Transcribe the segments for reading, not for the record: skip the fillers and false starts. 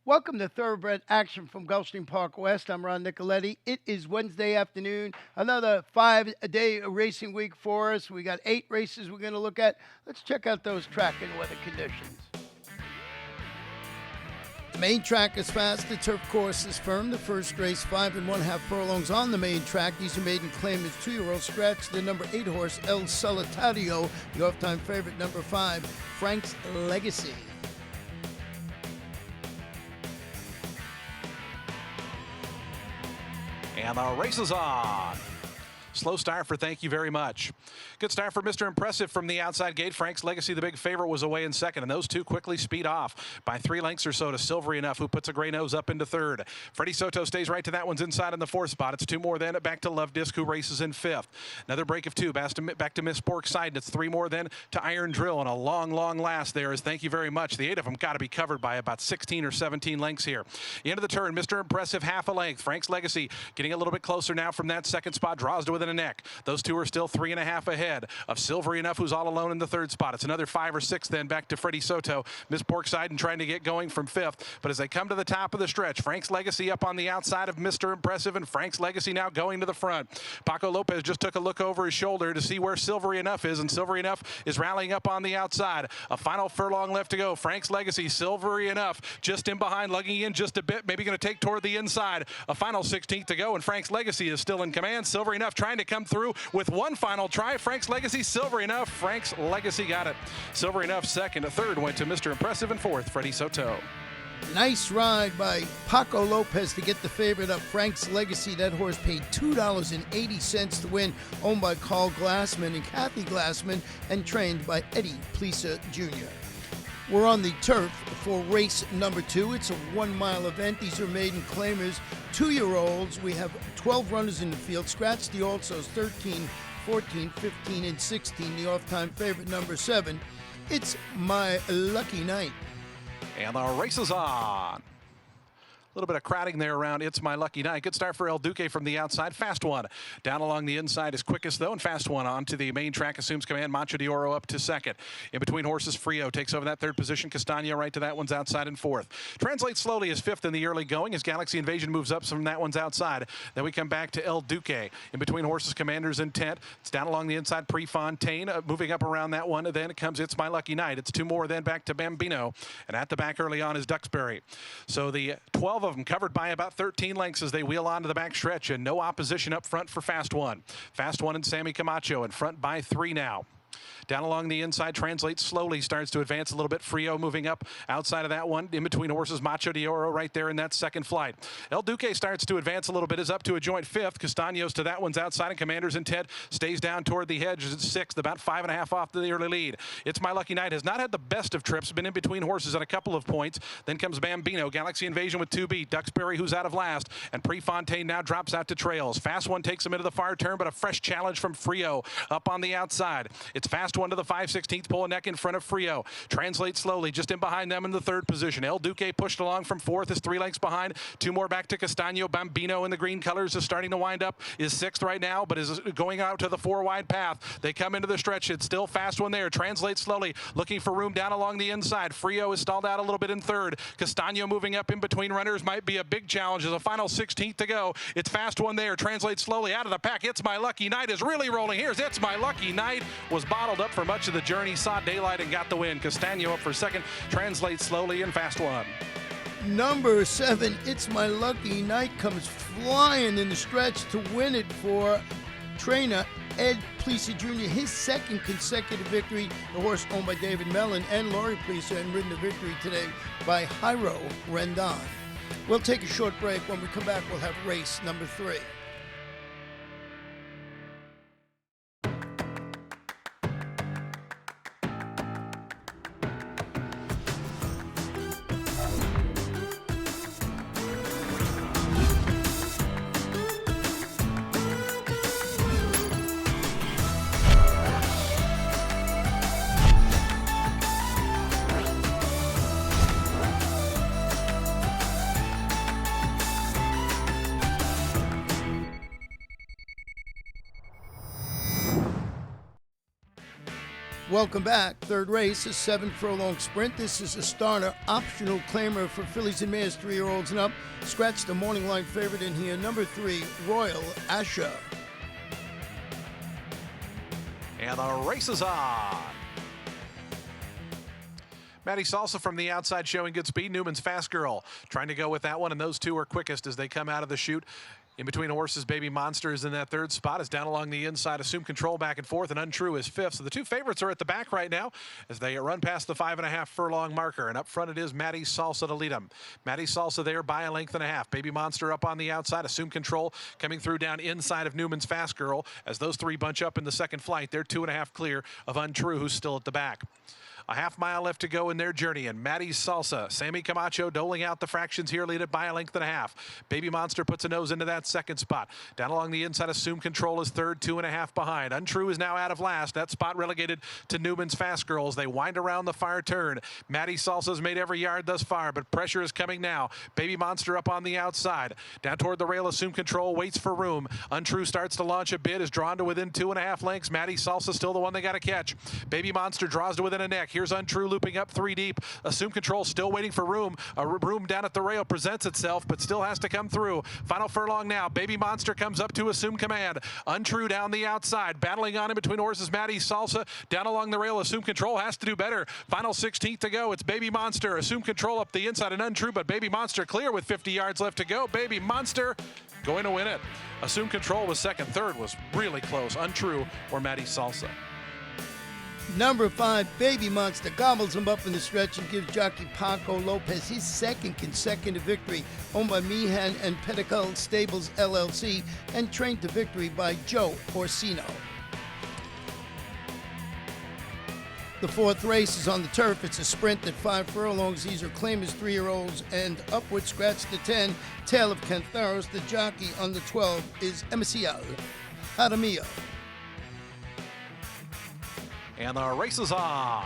Welcome to Thoroughbred Action from Gulfstream Park West. I'm Ron Nicoletti. It is Wednesday afternoon, another 5-day racing week for us. We got 8 races we're going to look at. Let's check out those track and weather conditions. The main track is fast. The turf course is firm. The first race, 5 1/2 furlongs on the main track. These are maiden claim is 2-year-old Scratch. The number 8 horse, El Solitario. The off-time favorite, number 5, Frank's Legacy. And the race is on. Slow start for Thank You Very Much. Good start for Mr. Impressive from the outside gate. Frank's Legacy, the big favorite, was away in second, and those two quickly speed off by 3 lengths or so to Silvery Enough, who puts a gray nose up into third. Freddie Soto stays right to that one's inside in the 4th spot. It's 2 more then back to Love Disc, who races in 5th. Another break of 2 back to Miss Pork Side, and it's 3 more then to Iron Drill, and a long, long last there is Thank You Very Much. The 8 of them got to be covered by about 16 or 17 lengths here. The end of the turn, Mr. Impressive half a length. Frank's Legacy getting a little bit closer now from that second spot, draws to within a neck. Those two are still 3 1/2 ahead of Silvery Enough, who's all alone in the 3rd spot. It's another 5 or 6 then back to Freddie Soto. Miss Porkside and trying to get going from 5th. But as they come to the top of the stretch, Frank's Legacy up on the outside of Mr. Impressive, and Frank's Legacy now going to the front. Paco Lopez just took a look over his shoulder to see where Silvery Enough is, and Silvery Enough is rallying up on the outside. A final furlong left to go. Frank's Legacy, Silvery Enough just in behind, lugging in just a bit, maybe going to take toward the inside. A final 16th to go, and Frank's Legacy is still in command. Silvery Enough trying to come through with one final try. Frank's Legacy, Silvery Enough. Frank's Legacy got it. Silvery Enough second. A third went to Mr. Impressive, and 4th, Freddie Soto. Nice ride by Paco Lopez to get the favorite up. Frank's Legacy, that horse paid $2.80 to win, owned by Carl Glassman and Kathy Glassman, and trained by Eddie Plesa Jr. We're on the turf for race number 2. It's a 1-mile event. These are maiden claimers, 2-year-olds. We have 12 runners in the field. Scratch the alsos, 13, 14, 15, and 16. The off-time favorite, number 7. It's My Lucky Night. And the race is on. A little bit of crowding there around It's My Lucky Night. Good start for El Duque from the outside. Fast One down along the inside is quickest, though, and Fast One onto the main track assumes command. Macho de Oro up to second. In between horses, Frio takes over that 3rd position. Castagna right to that one's outside in 4th. Translates slowly as 5th in the early going as Galaxy Invasion moves up from that one's outside. Then we come back to El Duque. In between horses, Commander's Intent. It's down along the inside, Prefontaine. Moving up around that one. Then it comes It's My Lucky Night. It's 2 more then back to Bambino. And at the back early on is Duxbury. So the 12 of them covered by about 13 lengths as they wheel onto the back stretch, and no opposition up front for Fast One. Fast One and Sammy Camacho in front by 3 now. Down along the inside, translates slowly, starts to advance a little bit. Frio moving up outside of that one. In between horses, Macho de Oro right there in that second flight. El Duque starts to advance a little bit, is up to a joint 5th. Castaños to that one's outside, and Commander's Intent stays down toward the hedge at 6th, about 5 1/2 off to the early lead. It's My Lucky Night has not had the best of trips, been in between horses at a couple of points. Then comes Bambino, Galaxy Invasion with 2B, Duxbury, who's out of last, and Prefontaine now drops out to trails. Fast One takes him into the far turn, but a fresh challenge from Frio up on the outside. It's Fast One to the 5/16th pole, neck in front of Frio. Translates slowly, just in behind them in the 3rd position. El Duque pushed along from 4th, is 3 lengths behind. 2 more back to Castagno. Bambino in the green colors is starting to wind up, is 6th right now, but is going out to the 4-wide path. They come into the stretch. It's still Fast One there. Translates slowly, looking for room down along the inside. Frio is stalled out a little bit in 3rd. Castagno moving up in between runners might be a big challenge. There's a final 16th to go. It's Fast One there. Translates slowly out of the pack. It's My Lucky Night is really rolling. Here's It's My Lucky Night. Was bottled up for much of the journey, saw daylight and got the win. Castagno up for second, translates slowly, and Fast One. Number 7, It's My Lucky Night, comes flying in the stretch to win it for trainer Ed Plesa Jr., his 2nd consecutive victory. The horse owned by David Mellon and Laurie Plesa, and ridden to victory today by Jairo Rendon. We'll take a short break. When we come back, we'll have race number 3. Welcome back. Third race, a 7-furlong sprint. This is a starter, optional claimer for fillies and mares 3-year-olds and up. Scratch the morning line favorite in here, number 3, Royal Asha. And the race is on. Maddie Salsa from the outside showing good speed. Newman's Fast Girl trying to go with that one, and those two are quickest as they come out of the chute. In between horses, Baby Monster is in that third spot. Is down along the inside. Assume Control back and forth, and Untrue is fifth. So the two favorites are at the back right now as they run past the 5.5 furlong marker. And up front it is Maddie Salsa to lead them. Maddie Salsa there by a length and a half. Baby Monster up on the outside. Assume Control coming through down inside of Newman's Fast Girl. As those three bunch up in the second flight, they're 2.5 clear of Untrue, who's still at the back. A half mile left to go in their journey, and Maddie Salsa, Sammy Camacho doling out the fractions here, lead it by a length and a half. Baby Monster puts a nose into that second spot. Down along the inside, Assume Control is third, 2.5 behind. Untrue is now out of last. That spot relegated to Newman's Fast Girl as they wind around the far turn. Maddie Salsa's made every yard thus far, but pressure is coming now. Baby Monster up on the outside. Down toward the rail, Assume Control waits for room. Untrue starts to launch a bit, is drawn to within 2.5 lengths. Maddie Salsa still the one they got to catch. Baby Monster draws to within a neck. Here's Untrue looping up 3 deep. Assume Control still waiting for room. A room down at the rail presents itself, but still has to come through. Final furlong now. Baby Monster comes up to assume command. Untrue down the outside. Battling on in between horses. Maddie Salsa down along the rail. Assume Control has to do better. Final 16th to go. It's Baby Monster. Assume Control up the inside and Untrue, but Baby Monster clear with 50 yards left to go. Baby Monster going to win it. Assume Control was second. Third was really close. Untrue or Maddie Salsa. Number 5, Baby Monster, gobbles him up in the stretch and gives jockey Paco Lopez his second consecutive victory, owned by Meehan and Pedicle Stables LLC and trained to victory by Joe Orsino. The fourth race is on the turf. It's a sprint at 5 furlongs. These are claimers 3-year-olds and upward. Scratch the 10. Tale of Cantharos. The jockey on the 12 is Emicial Jaramillo. And the race is on.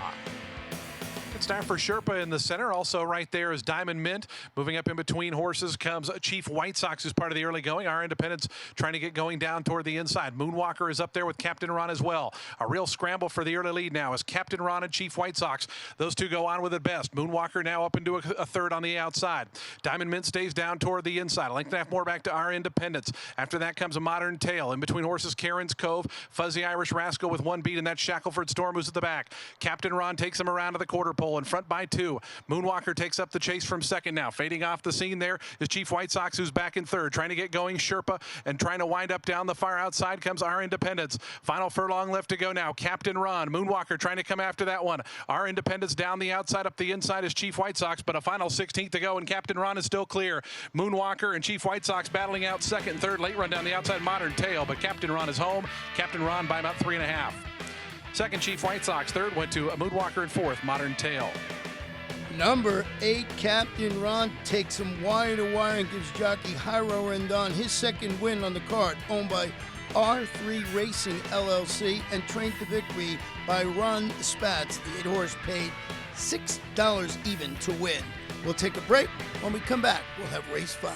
Good start for Sherpa in the center. Also right there is Diamond Mint. Moving up in between horses comes Chief White Sox, who's part of the early going. Our Independence trying to get going down toward the inside. Moonwalker is up there with Captain Ron as well. A real scramble for the early lead now as Captain Ron and Chief White Sox. Those two go on with it best. Moonwalker now up into a third on the outside. Diamond Mint stays down toward the inside. A length and a half more back to Our Independence. After that comes a Modern Tale. In between horses, Karen's Cove, Fuzzy Irish Rascal with 1 beat, and that Shackleford Storm who's at the back. Captain Ron takes him around to the quarter pole in front by 2. Moonwalker takes up the chase from second now. Fading off the scene there is Chief White Sox, who's back in third. Trying to get going, Sherpa, and trying to wind up down the far outside comes Our Independence. Final furlong left to go now. Captain Ron. Moonwalker trying to come after that one. Our Independence down the outside. Up the inside is Chief White Sox, but a final 16th to go, and Captain Ron is still clear. Moonwalker and Chief White Sox battling out second and third. Late run down the outside, Modern Tale, but Captain Ron is home. Captain Ron by about 3.5. Second, Chief White Sox. Third went to Moonwalker, and fourth, Modern Tale. Number 8, Captain Ron takes him wire to wire and gives jockey Jairo Rendon his second win on the card, owned by R3 Racing LLC and trained to victory by Ron Spatz. The 8-horse paid $6 even to win. We'll take a break. When we come back, we'll have race 5.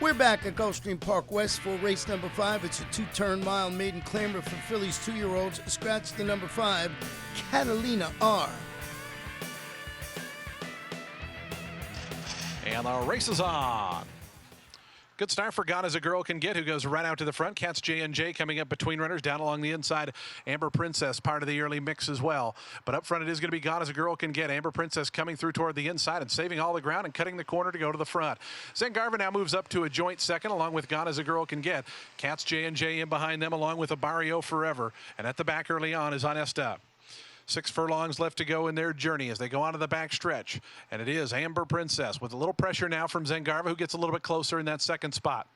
We're back at Gulfstream Park West for race number 5. It's a 2-turn mile maiden claimer for fillies 2-year-olds. Scratch the number 5, Catalina R. And the race is on. Good start for Gone As A Girl Can Get, who goes right out to the front. Cats J&J coming up between runners. Down along the inside, Amber Princess, part of the early mix as well. But up front, it is going to be Gone As A Girl Can Get. Amber Princess coming through toward the inside and saving all the ground and cutting the corner to go to the front. Zengarva now moves up to a joint second, along with Gone As A Girl Can Get. Cats J&J in behind them, along with a Barrio Forever. And at the back early on is Honesta. 6 furlongs left to go in their journey as they go onto the back stretch. And it is Amber Princess with a little pressure now from Zengarva, who gets a little bit closer in that second spot.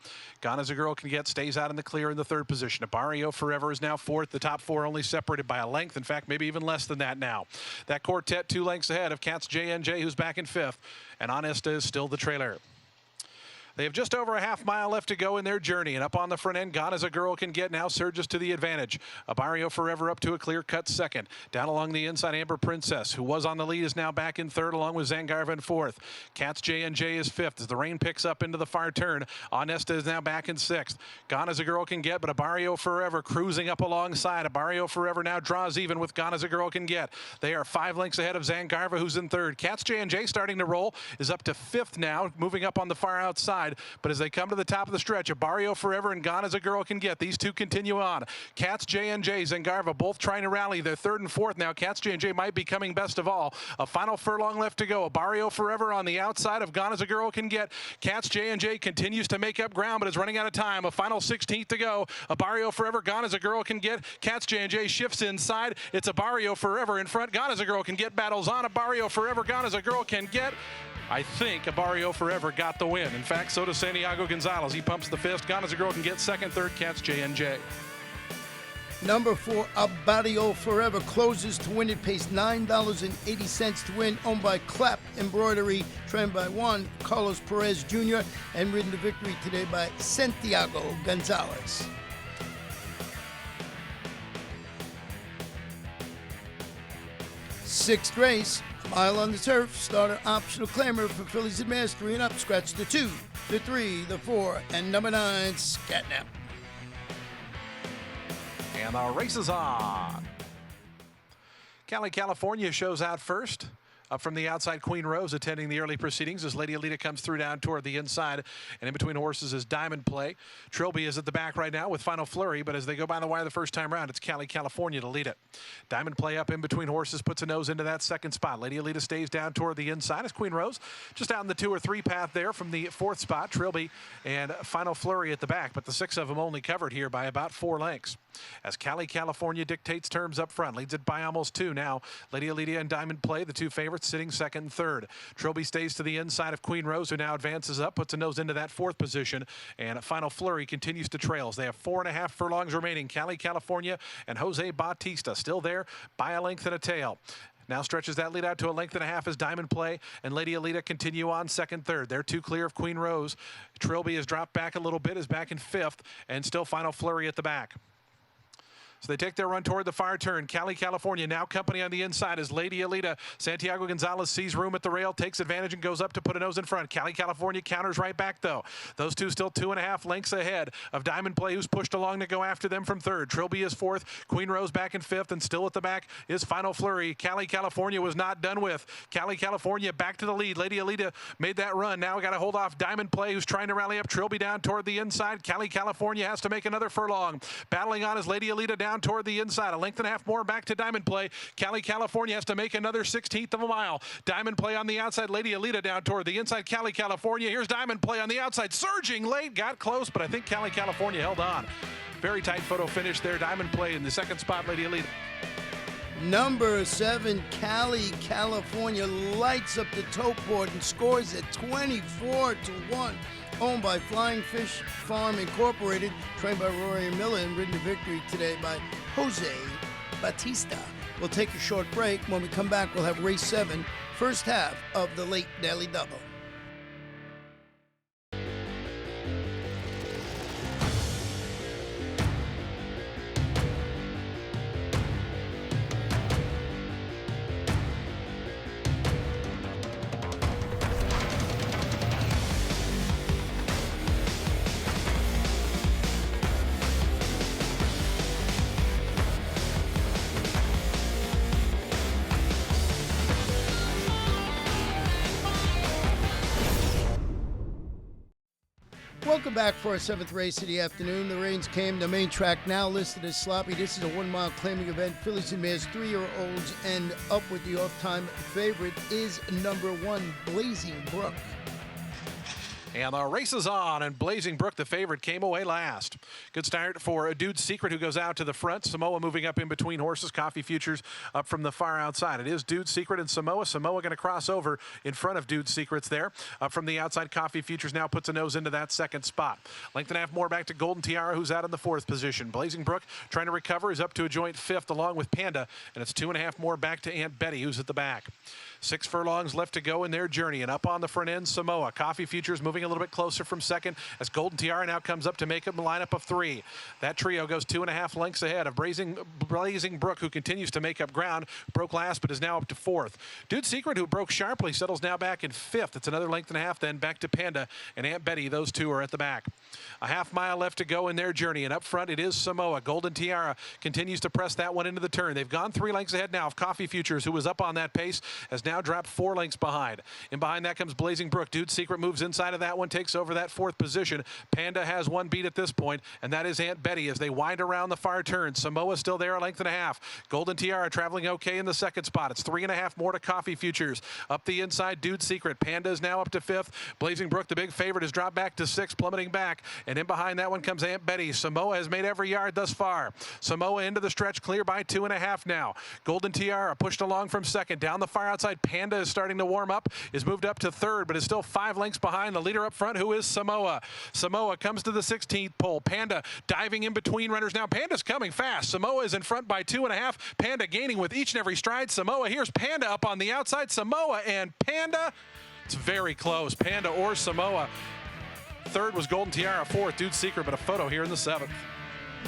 Gone As A Girl Can Get stays out in the clear in the third position. Barrio Forever is now fourth. The top 4 only separated by a length. In fact, maybe even less than that now. That quartet 2 lengths ahead of Cats J&J, who's back in 5th. And Honesta is still the trailer. They have just over a half mile left to go in their journey, and up on the front end, Gone As A Girl Can Get now surges to the advantage. A Barrio Forever up to a clear-cut second. Down along the inside, Amber Princess, who was on the lead, is now back in third, along with Zengarva in fourth. Cats J&J is fifth as the rain picks up into the far turn. Honesta is now back in sixth. Gone As A Girl Can Get, but a Barrio Forever cruising up alongside. A Barrio Forever now draws even with Gone As A Girl Can Get. They are 5 lengths ahead of Zengarva, who's in third. Cats J&J starting to roll, is up to fifth now, moving up on the far outside. But as they come to the top of the stretch, a Barrio Forever and Gone As A Girl Can Get. These two continue on. Cats J&J, Zengarva both trying to rally. They're third and fourth now. Cats J&J might be coming best of all. A final furlong left to go. A Barrio Forever on the outside of Gone As A Girl Can Get. Cats J&J continues to make up ground, but is running out of time. A final 16th to go. A Barrio Forever, Gone As A Girl Can Get. Cats J&J shifts inside. It's a Barrio Forever in front. Gone As A Girl Can Get battles on. A Barrio Forever, Gone As A Girl Can Get. I think a Barrio Forever got the win. In fact, so does Santiago Gonzalez. He pumps the fist. Gone As A Girl Can Get second, third, Cats J&J. Number 4, a Barrio Forever closes to win. It pays $9.80 to win. Owned by Clap Embroidery, trained by Juan Carlos Perez Jr. and ridden to victory today by Santiago Gonzalez. Sixth race, mile on the turf. Starter optional clamor for fillies and mares 3 and up. Scratch the 2, the 3, the 4, and number 9, Scatnap. And the race is on. Cali, California shows out first. Up from the outside, Queen Rose attending the early proceedings as Lady Alita comes through down toward the inside. And in between horses is Diamond Play. Trilby is at the back right now with Final Flurry, but as they go by the wire the first time around, it's Cali, California to lead it. Diamond Play up in between horses, puts a nose into that second spot. Lady Alita stays down toward the inside as Queen Rose just out in the 2 or 3 path there from the 4th spot. Trilby and Final Flurry at the back, but the 6 of them only covered here by about 4 lengths. As Cali, California dictates terms up front, leads it by almost 2 now. Lady Alita and Diamond Play, the 2 favorites, sitting second and third. Trilby stays to the inside of Queen Rose, who now advances up, puts a nose into that 4th position, and Final Flurry continues to trail. They have 4.5 furlongs remaining. Cali, California and Jose Bautista still there by a length and a tail. Now stretches that lead out to a length and a half as Diamond Play and Lady Alita continue on second, third. They're 2 clear of Queen Rose. Trilby has dropped back a little bit, is back in 5th, and still Final Flurry at the back. So they take their run toward the far turn. Cali, California now company on the inside as Lady Alita. Santiago Gonzalez sees room at the rail, takes advantage and goes up to put a nose in front. Cali, California counters right back though. Those two still 2.5 lengths ahead of Diamond Play, who's pushed along to go after them from third. Trilby is 4th. Queen Rose back in 5th, and still at the back is Final Flurry. Cali, California was not done with. Cali, California back to the lead. Lady Alita made that run. Now we got to hold off Diamond Play, who's trying to rally up Trilby down toward the inside. Cali, California has to make another furlong. Battling on is Lady Alita down toward the inside. A length and a half more back to Diamond Play. Cali, California has to make another 1/16 of a mile. Diamond Play on the outside. Lady Alita down toward the inside. Cali, California. Here's Diamond Play on the outside. Surging late. Got close, but I think Cali, California held on. Very tight photo finish there. Diamond Play in the second spot. Lady Alita. Number 7, Cali, California lights up the tote board and scores at 24-1. Owned by Flying Fish Farm Incorporated, trained by Rory Miller and ridden to victory today by Jose Bautista. We'll take a short break. When we come back, we'll have race 7, first half of the late Daily Double. Welcome back for our seventh race of the afternoon. The rains came. The main track now listed as sloppy. This is a 1 mile claiming event. Fillies and Mares, 3-year-olds, and up with the off-time favorite is number 1, Blazing Brook. And the race is on, and Blazing Brook, the favorite, came away last. Good start for a Dude's Secret, who goes out to the front. Samoa moving up in between horses. Coffee Futures up from the far outside. It is Dude's Secret and Samoa. Samoa going to cross over in front of Dude's Secrets there. Up from the outside, Coffee Futures now puts a nose into that second spot. Length and a half more back to Golden Tiara, who's out in the 4th position. Blazing Brook trying to recover, is up to a joint 5th along with Panda, and it's 2.5 more back to Aunt Betty, who's at the back. 6 furlongs left to go in their journey, and up on the front end, Samoa. Coffee Futures moving a little bit closer from second as Golden Tiara now comes up to make up a lineup of 3. That trio goes 2.5 lengths ahead of Blazing Brook, who continues to make up ground. Broke last, but is now up to 4th. Dude's Secret, who broke sharply, settles now back in 5th. It's another length and a half then back to Panda and Aunt Betty. Those two are at the back. A half mile left to go in their journey, and up front it is Samoa. Golden Tiara continues to press that one into the turn. They've gone 3 lengths ahead now of Coffee Futures, who was up on that pace, has now dropped 4 lengths behind. And behind that comes Blazing Brook. Dude's Secret moves inside of that one, takes over that 4th position. Panda has 1 beat at this point, and that is Aunt Betty as they wind around the far turn. Samoa still there, a length and a half. Golden Tiara traveling okay in the 2nd spot. It's 3.5 more to Coffee Futures. Up the inside, Dude's Secret. Panda is now up to 5th. Blazing Brook, the big favorite, has dropped back to 6th, plummeting back. And in behind that one comes Aunt Betty. Samoa has made every yard thus far. Samoa into the stretch, clear by 2.5 now. Golden Tiara pushed along from 2nd. Down the far outside, Panda is starting to warm up, is moved up to 3rd, but is still 5 lengths behind the leader up front, who is Samoa. Samoa comes to the 16th pole. Panda diving in between runners now. Panda's coming fast. Samoa is in front by 2.5. Panda gaining with each and every stride. Samoa, here's Panda up on the outside. Samoa and Panda, it's very close. Panda or Samoa. 3rd was Golden Tiara, 4th Dude's Secret, but a photo here in the 7th.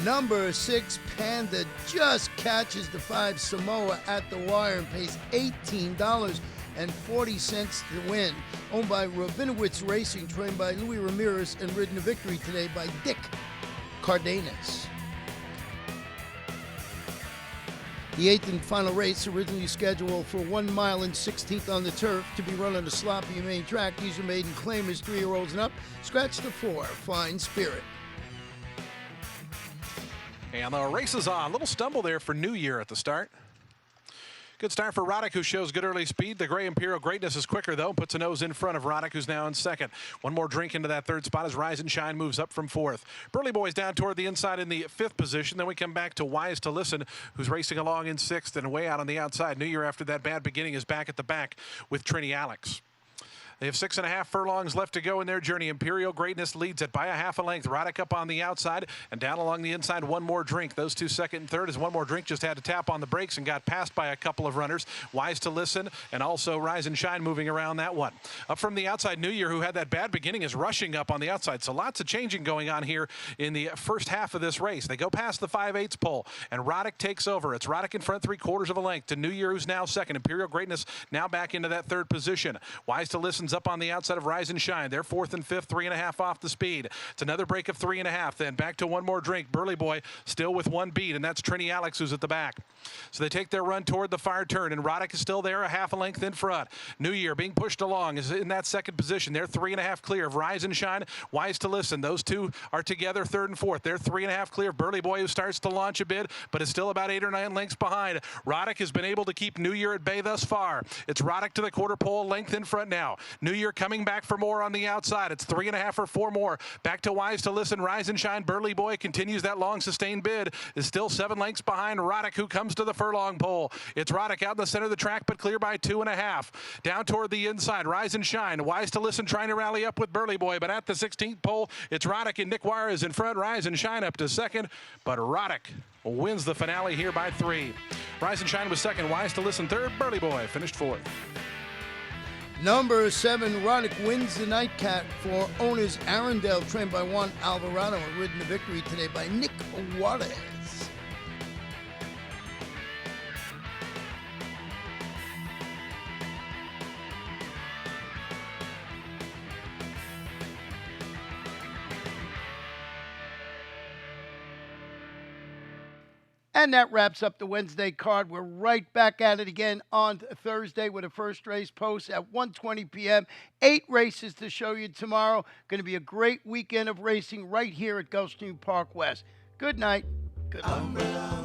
Number 6, Panda, just catches the 5 Samoa at the wire and pays $18.40 to win. Owned by Rabinowitz Racing, trained by Louis Ramirez, and ridden to victory today by Dick Cardenas. The 8th and final race, originally scheduled for 1 mile and 16th on the turf, to be run on the sloppy main track. These are maiden claimers, 3-year-olds and up. Scratch the 4, Fine Spirit. And the race is on. Little stumble there for New Year at the start. Good start for Roddick, who shows good early speed. The Gray Imperial Greatness is quicker, though. Puts a nose in front of Roddick, who's now in 2nd. 1 more drink into that 3rd spot as Rise and Shine moves up from 4th. Burley Boy's down toward the inside in the 5th position. Then we come back to Wise to Listen, who's racing along in 6th and way out on the outside. New Year, after that bad beginning, is back at the back with Trini Alex. They have 6.5 furlongs left to go in their journey. Imperial Greatness leads it by a half a length. Roddick up on the outside and down along the inside. 1 more drink. Those two 2nd and 3rd, as 1 more drink just had to tap on the brakes and got passed by a couple of runners. Wise to Listen and also Rise and Shine moving around that one. Up from the outside, New Year, who had that bad beginning, is rushing up on the outside. So lots of changing going on here in the first half of this race. They go past the 5/8 pole and Roddick takes over. It's Roddick in front 3/4 of a length to New Year, who's now 2nd. Imperial Greatness now back into that 3rd position. Wise to Listen's up on the outside of Rise and Shine. They're 4th and 5th, 3.5 off the speed. It's another break of 3.5. Then back to 1 more drink. Burley Boy still with 1 beat, and that's Trini Alex, who's at the back. So they take their run toward the far turn, and Roddick is still there, a half a length in front. New Year being pushed along is in that 2nd position. They're 3.5 clear of Rise and Shine. Wise to Listen. Those two are together 3rd and 4th. They're 3.5 clear of Burley Boy, who starts to launch a bit, but is still about 8 or 9 lengths behind. Roddick has been able to keep New Year at bay thus far. It's Roddick to the quarter pole, length in front now. New Year coming back for more on the outside. It's 3.5 or 4 more. Back to Wise to Listen. Rise and Shine. Burley Boy continues that long sustained bid. Is still 7 lengths behind Roddick, who comes to the furlong pole. It's Roddick out in the center of the track, but clear by 2.5. Down toward the inside. Rise and Shine. Wise to Listen trying to rally up with Burley Boy, but at the 16th pole, it's Roddick and Nick Wire is in front. Rise and Shine up to 2nd, but Roddick wins the finale here by 3. Rise and Shine was 2nd. Wise to Listen 3rd. Burley Boy finished 4th. Number 7, Roddick wins the nightcap for owners Arundel, trained by Juan Alvarado, and ridden to victory today by Nick Juarez. And that wraps up the Wednesday card. We're right back at it again on Thursday with a first race post at 1:20 p.m. 8 races to show you tomorrow. Going to be a great weekend of racing right here at Gulfstream Park West. Good night. Good luck.